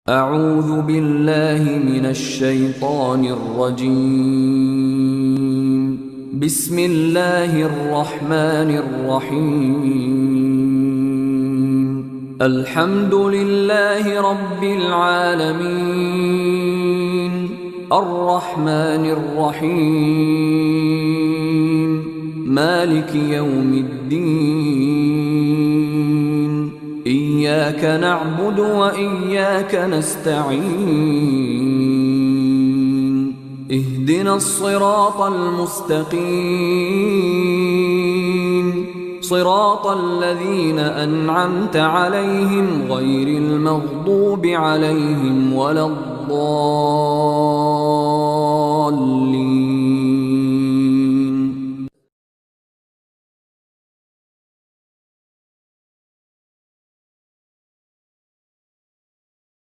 أعوذ بالله من الشيطان الرجيم. بسم الله الرحمن الرحيم. الحمد لله رب العالمين، الرحمن الرحيم، مالك يوم الدين. إياك نعبد وإياك نستعين. اهدنا الصراط المستقيم، صراط الذين أنعمت عليهم غير المغضوب عليهم ولا الضالين.